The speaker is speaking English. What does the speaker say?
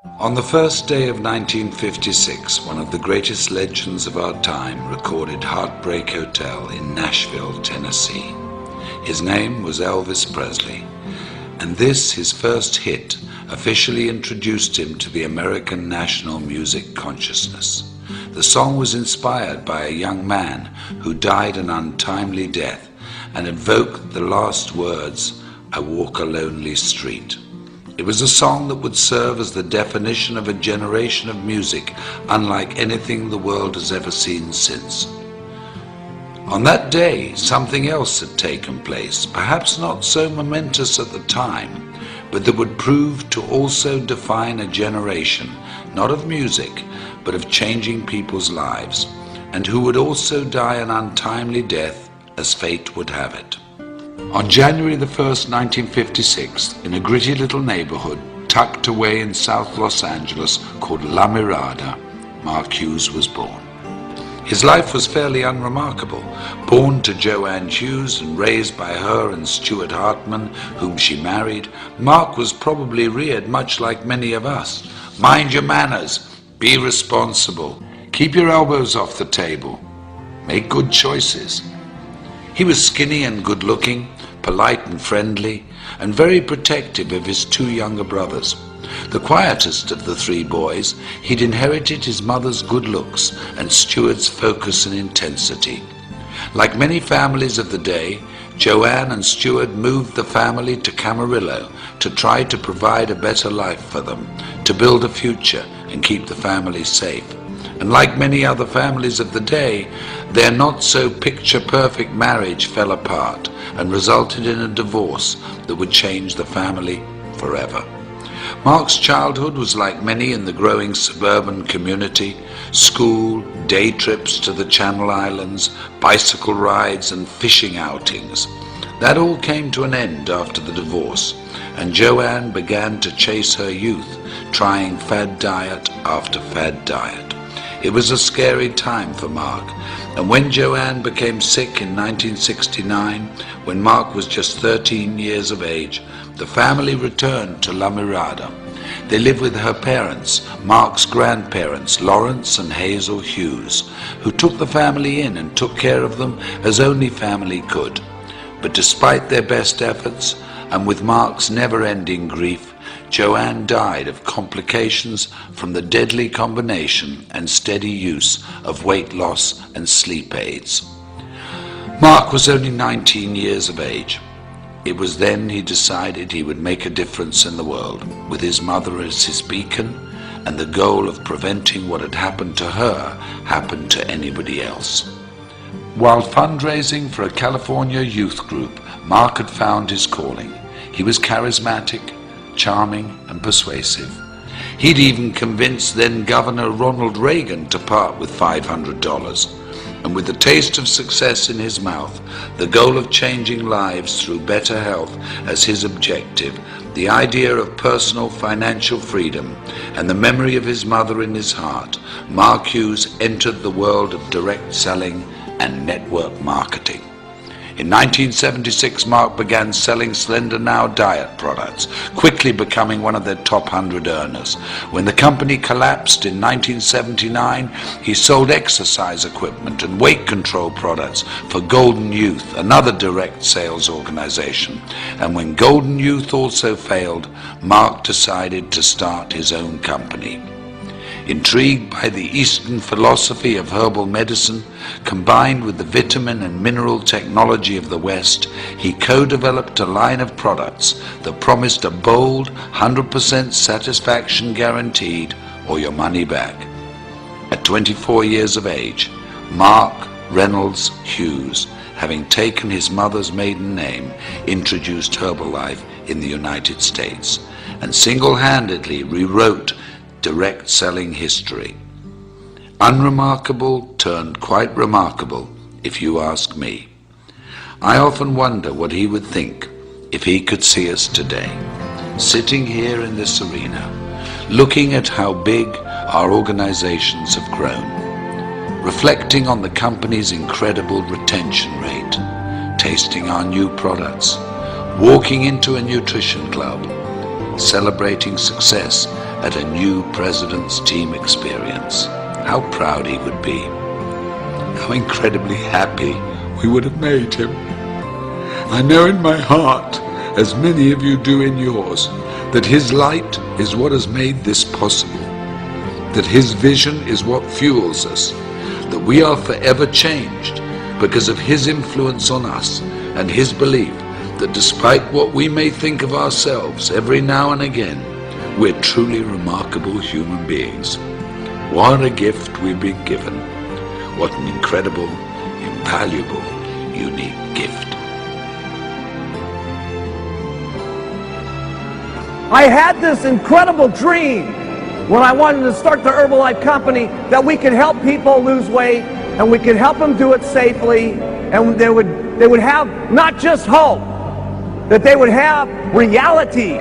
On the first day of 1956, one of the greatest legends of our time recorded Heartbreak Hotel in Nashville, Tennessee. His name was Elvis Presley, and this, his first hit, officially introduced him to the American national music consciousness. The song was inspired by a young man who died an untimely death and evoked the last words, "I walk a lonely street." It was a song that would serve as the definition of a generation of music unlike anything the world has ever seen since. On that day, something else had taken place, perhaps not so momentous at the time, but that would prove to also define a generation, not of music, but of changing people's lives, and who would also die an untimely death as fate would have it. On January the 1st, 1956, in a gritty little neighborhood tucked away in South Los Angeles called La Mirada, Mark Hughes was born. His life was fairly unremarkable. Born to Joanne Hughes and raised by her and Stuart Hartman, whom she married, Mark was probably reared much like many of us. Mind your manners, be responsible, keep your elbows off the table, make good choices. He was skinny and good-looking, polite and friendly, and very protective of his two younger brothers. The quietest of the three boys, he'd inherited his mother's good looks and Stuart's focus and intensity. Like many families of the day, Joanne and Stuart moved the family to Camarillo to try to provide a better life for them, to build a future and keep the family safe. And like many other families of the day, their not-so-picture-perfect marriage fell apart and resulted in a divorce that would change the family forever. Mark's childhood was like many in the growing suburban community: school, day trips to the Channel Islands, bicycle rides and fishing outings. That all came to an end after the divorce, and Joanne began to chase her youth, trying fad diet after fad diet. It was a scary time for Mark, and when Joanne became sick in 1969, when Mark was just 13 years of age, the family returned to La Mirada. They lived with her parents, Mark's grandparents, Lawrence and Hazel Hughes, who took the family in and took care of them as only family could. But despite their best efforts, and with Mark's never-ending grief, Joanne died of complications from the deadly combination and steady use of weight loss and sleep aids. Mark was only 19 years of age. It was then he decided he would make a difference in the world, with his mother as his beacon, and the goal of preventing what had happened to her happen to anybody else. While fundraising for a California youth group, Mark had found his calling. He was charismatic, charming and persuasive. He'd even convinced then Governor Ronald Reagan to part with $500. And with the taste of success in his mouth, the goal of changing lives through better health as his objective, the idea of personal financial freedom, and the memory of his mother in his heart, Mark Hughes entered the world of direct selling and network marketing. In 1976, Mark began selling Slender Now diet products, quickly becoming one of their top 100 earners. When the company collapsed in 1979, he sold exercise equipment and weight control products for Golden Youth, another direct sales organization. And when Golden Youth also failed, Mark decided to start his own company. Intrigued by the Eastern philosophy of herbal medicine, combined with the vitamin and mineral technology of the West, he co-developed a line of products that promised a bold 100% satisfaction guaranteed or your money back. At 24 years of age, Mark Reynolds Hughes, having taken his mother's maiden name, introduced Herbalife in the United States and single-handedly rewrote direct selling history. Unremarkable turned quite remarkable, if you ask me. I often wonder what he would think if he could see us today, sitting here in this arena, looking at how big our organizations have grown, reflecting on the company's incredible retention rate, tasting our new products, walking into a nutrition club, celebrating success at a new president's team experience, how proud he would be. How incredibly happy we would have made him. I know in my heart, as many of you do in yours, that his light is what has made this possible, that his vision is what fuels us, that we are forever changed because of his influence on us and his belief that despite what we may think of ourselves every now and again, we're truly remarkable human beings. What a gift we've been given. What an incredible, invaluable, unique gift. I had this incredible dream when I wanted to start the Herbalife company that we could help people lose weight and we could help them do it safely, and they would have not just hope, that they would have reality